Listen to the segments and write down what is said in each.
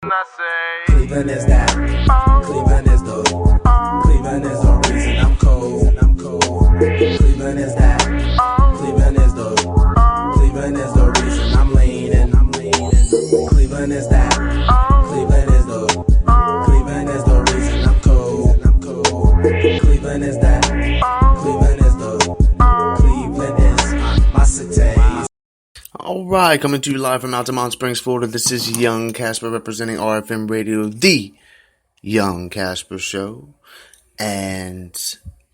Cleveland is that. Cleveland is the. Cleveland is the reason I'm cold. Cleveland is that. Cleveland is the. Cleveland is the reason I'm leaning. Cleveland is that. Cleveland is the. Cleveland is the reason I'm cold. Cleveland is that. Cleveland is the. Cleveland is my city. Alright, coming to you live from Altamont Springs, Florida. This is Young Casper representing RFM Radio, the Young Casper Show. And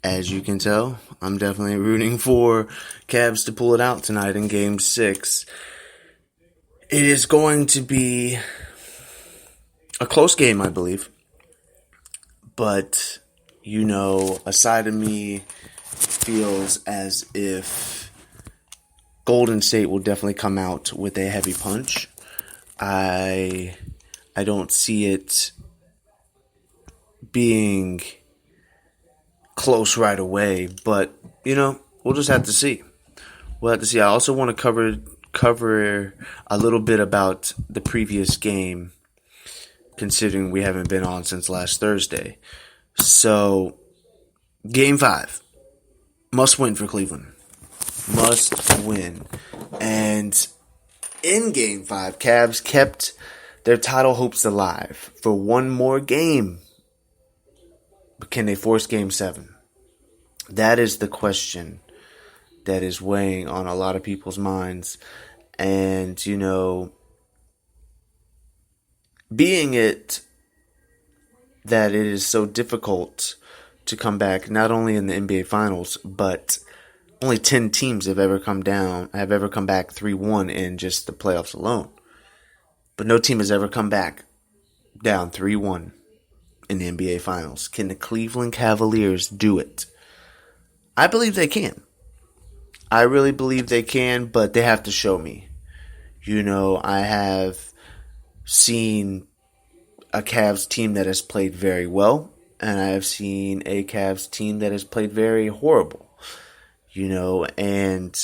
as you can tell, I'm definitely rooting for Cavs to pull it out tonight in Game 6. It is going to be a close game, I believe. But, you know, a side of me feels as if Golden State will definitely come out with a heavy punch. I don't see it being close right away, but you know, we'll just have to see. We'll have to see. I also want to cover a little bit about the previous game, considering we haven't been on since last Thursday. So, Game 5, must win for Cleveland. Must win. And in Game 5, Cavs kept their title hopes alive for one more game. But can they force Game 7? That is the question that is weighing on a lot of people's minds. And, you know, being it that it is so difficult to come back, not only in the NBA Finals, but only 10 teams have ever come back 3-1 in just the playoffs alone. But no team has ever come back down 3-1 in the NBA Finals. Can the Cleveland Cavaliers do it? I believe they can. I really believe they can, but they have to show me. You know, I have seen a Cavs team that has played very well, and I have seen a Cavs team that has played very horrible. You know, and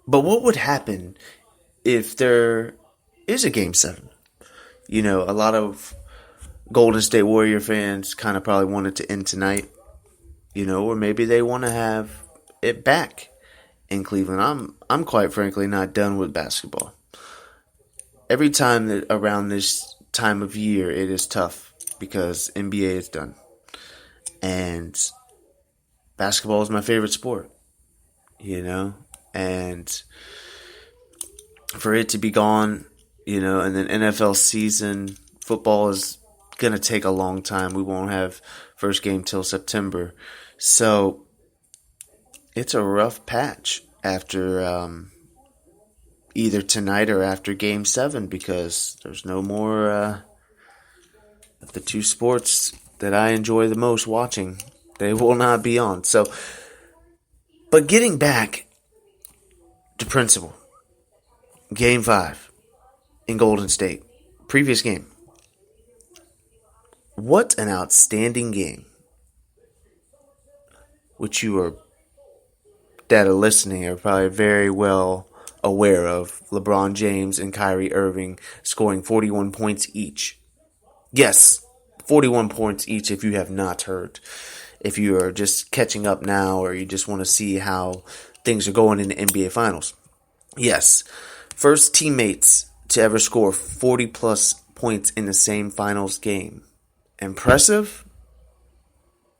but what would happen if there is a Game 7? You know, a lot of Golden State Warrior fans kind of probably want it to end tonight, you know, or maybe they want to have it back in Cleveland. I'm quite frankly not done with basketball. Every time that around this time of year, it is tough because NBA is done. And basketball is my favorite sport, you know, and for it to be gone, you know, and then NFL season, football is going to take a long time. We won't have first game till September. So it's a rough patch after either tonight or after Game 7 because there's no more of the two sports that I enjoy the most watching. They will not be on. So, but getting back to principle. Game 5 in Golden State. Previous game. What an outstanding game. Which that are listening are probably very well aware of. LeBron James and Kyrie Irving scoring 41 points each. Yes, 41 points each if you have not heard. If you are just catching up now or you just want to see how things are going in the NBA Finals. Yes, first teammates to ever score 40 plus points in the same Finals game. Impressive?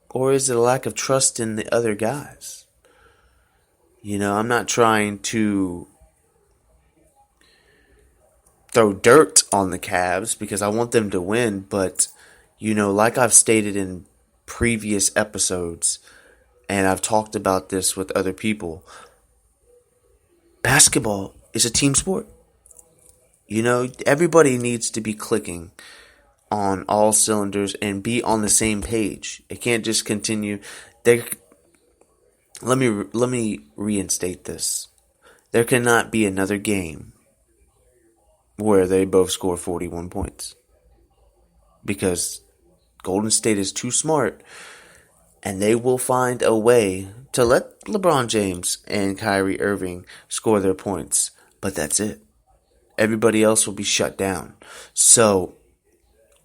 Or is it a lack of trust in the other guys? You know, I'm not trying to throw dirt on the Cavs because I want them to win, but you know, like I've stated in previous episodes, and I've talked about this with other people, basketball is a team sport. You know, everybody needs to be clicking on all cylinders and be on the same page. It can't just continue. Let me reinstate this. There cannot be another game where they both score 41 points. Because Golden State is too smart, and they will find a way to let LeBron James and Kyrie Irving score their points. but that's it. Everybody else will be shut down. So,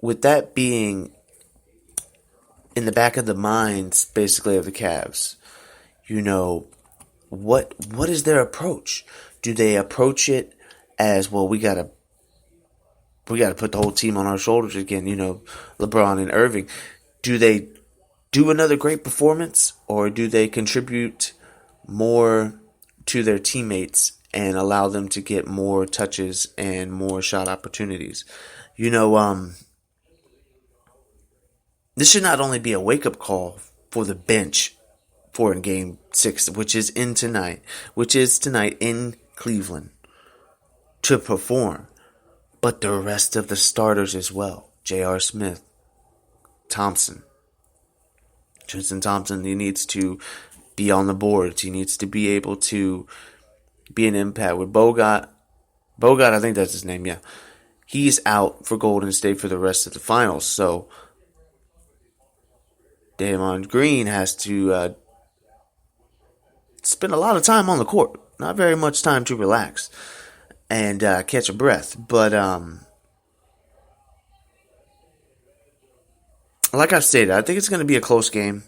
with that being in the back of the minds, basically, of the Cavs, what is their approach? Do they approach it as, well, we gotta put the whole team on our shoulders again, LeBron and Irving? Do they do another great performance, or do they contribute more to their teammates and allow them to get more touches and more shot opportunities? This should not only be a wake-up call for the bench for in Game 6, which is tonight in Cleveland, to perform, but the rest of the starters as well. J.R. Smith, Thompson. Tristan Thompson, he needs to be on the boards. He needs to be able to be an impact. With Bogut, I think that's his name, yeah. He's out for Golden State for the rest of the finals, so Draymond Green has to spend a lot of time on the court. Not very much time to relax and catch a breath. But like I've stated, I think it's going to be a close game.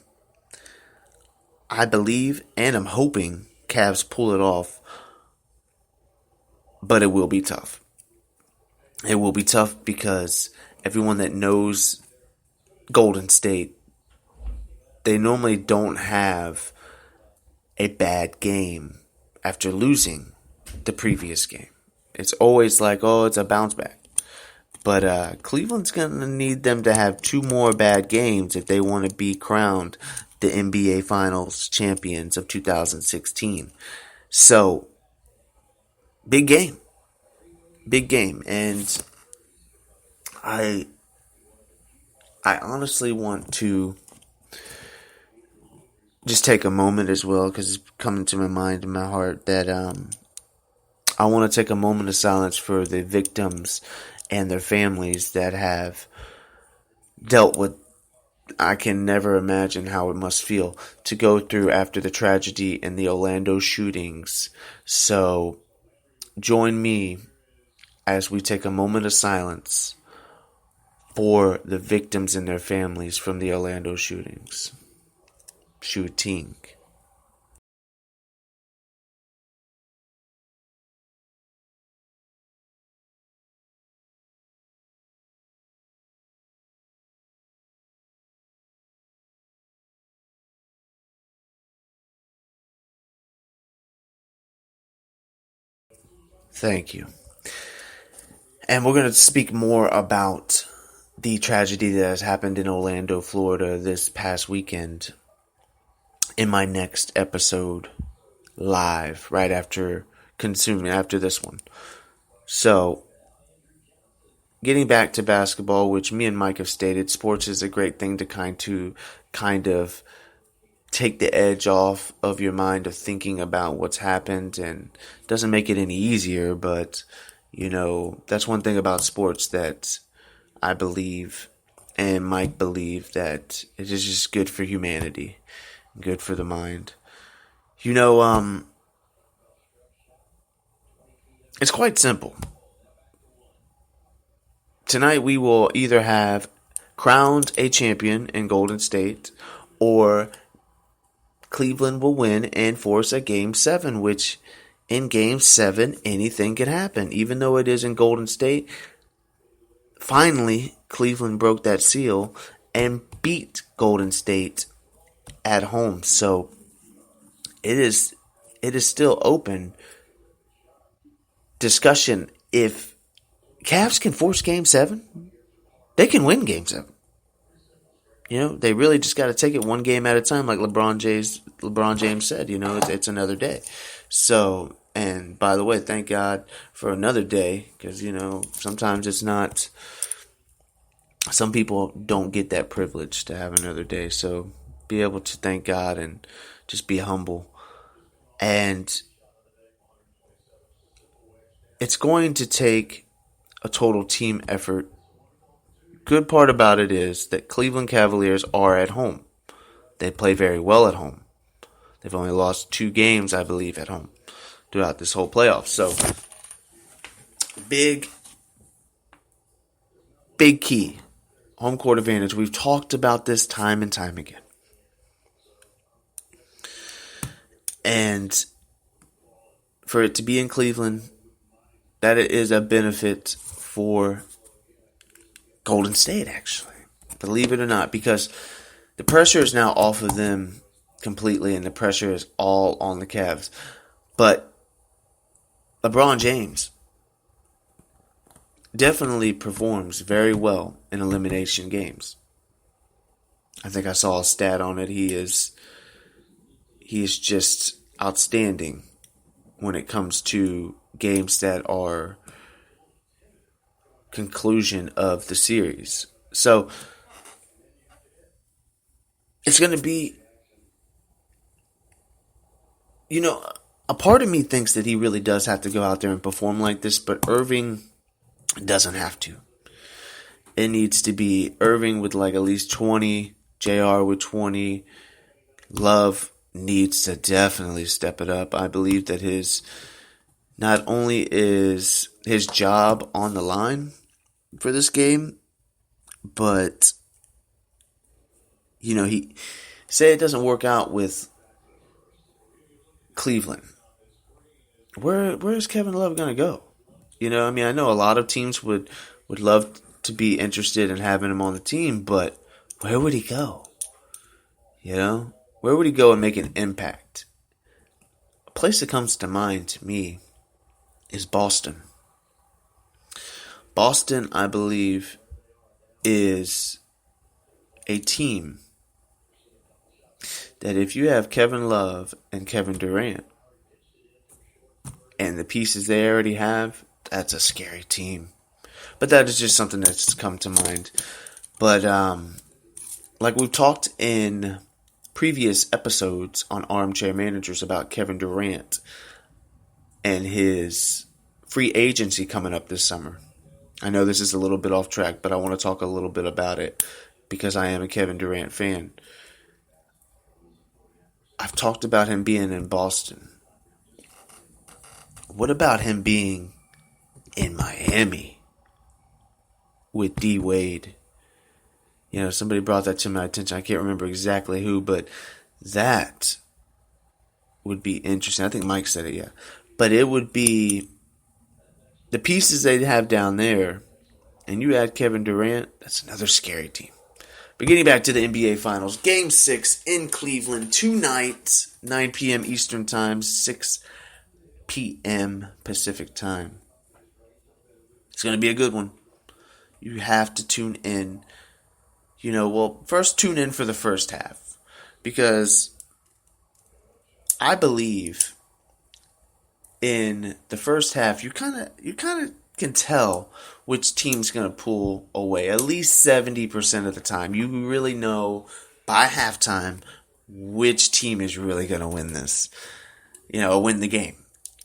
I believe and I'm hoping Cavs pull it off. But it will be tough. It will be tough because everyone that knows Golden State, they normally don't have a bad game after losing the previous game. It's always like, it's a bounce back. But Cleveland's going to need them to have 2 more bad games if they want to be crowned the NBA Finals champions of 2016. So, big game. Big game. And I honestly want to just take a moment as well, because it's coming to my mind and my heart, that I want to take a moment of silence for the victims and their families that have dealt with, I can never imagine how it must feel to go through after the tragedy in the Orlando shootings. So join me as we take a moment of silence for the victims and their families from the Orlando shootings. Shooting. Thank you. And we're going to speak more about the tragedy that has happened in Orlando, Florida this past weekend in my next episode live, right after this one. So, getting back to basketball, which me and Mike have stated, sports is a great thing to kind of take the edge off of your mind of thinking about what's happened, and doesn't make it any easier, but that's one thing about sports that I believe and Mike believe, that it is just good for humanity, good for the mind. It's quite simple. Tonight we will either have crowned a champion in Golden State, or Cleveland will win and force a Game 7, which in Game 7, anything can happen. Even though it is in Golden State, finally, Cleveland broke that seal and beat Golden State at home. So, it is still open discussion. If Cavs can force Game 7, they can win Game 7. They really just got to take it one game at a time, like LeBron James said. It's another day. So, and by the way, thank God for another day, because sometimes it's not. Some people don't get that privilege to have another day. So, be able to thank God and just be humble. And it's going to take a total team effort. Good part about it is that Cleveland Cavaliers are at home. They play very well at home. They've only lost 2 games, I believe, at home throughout this whole playoff. So big key. Home court advantage. We've talked about this time and time again. And for it to be in Cleveland, that is a benefit for Golden State, actually. Believe it or not, because the pressure is now off of them completely, and the pressure is all on the Cavs. But LeBron James definitely performs very well in elimination games. I think I saw a stat on it. He is just outstanding when it comes to games that are conclusion of the series. So it's going to be, a part of me thinks that he really does have to go out there and perform like this, but Irving doesn't have to. It needs to be Irving with like at least 20, JR with 20. Love needs to definitely step it up. I believe that not only is his job on the line for this game, but he say it doesn't work out with Cleveland. Where is Kevin Love going to go? I know a lot of teams would love to be interested in having him on the team, but where would he go? Where would he go and make an impact? A place that comes to mind to me is Boston. Boston, I believe, is a team that if you have Kevin Love and Kevin Durant and the pieces they already have, that's a scary team. But that is just something that's come to mind. But like we've talked in previous episodes on Armchair Managers about Kevin Durant and his free agency coming up this summer. I know this is a little bit off track, but I want to talk a little bit about it because I am a Kevin Durant fan. I've talked about him being in Boston. What about him being in Miami with D. Wade? Somebody brought that to my attention. I can't remember exactly who, but that would be interesting. I think Mike said it, yeah. But it would be the pieces they'd have down there, and you add Kevin Durant, that's another scary team. But getting back to the NBA Finals, Game 6 in Cleveland tonight, 9 p.m. Eastern Time, 6 p.m. Pacific Time. It's going to be a good one. You have to tune in. First tune in for the first half, because I believe in the first half you kind of can tell which team's going to pull away. At least 70% of the time, you really know by halftime which team is really going to win this, win the game.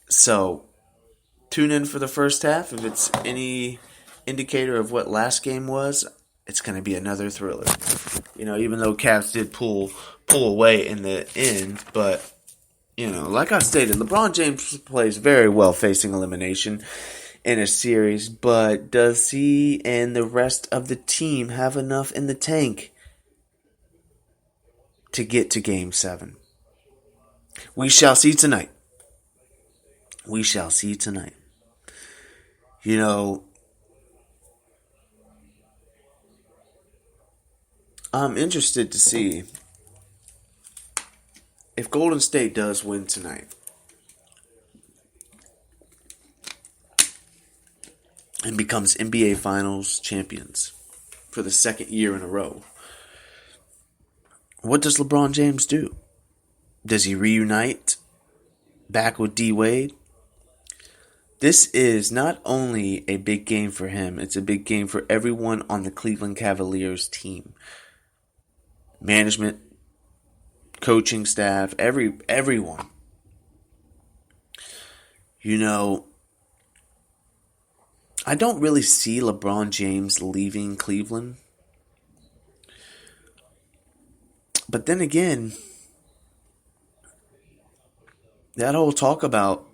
So tune in for the first half. If it's any indicator of what last game was, it's going to be another thriller. Even though Cavs did pull away in the end, but like I stated, LeBron James plays very well facing elimination in a series, but does he and the rest of the team have enough in the tank to get to Game 7? We shall see tonight. We shall see tonight. I'm interested to see if Golden State does win tonight and becomes NBA Finals champions for the second year in a row. What does LeBron James do? Does he reunite back with D. Wade? This is not only a big game for him, it's a big game for everyone on the Cleveland Cavaliers team. Management, coaching staff, everyone. I don't really see LeBron James leaving Cleveland. But then again, that whole talk about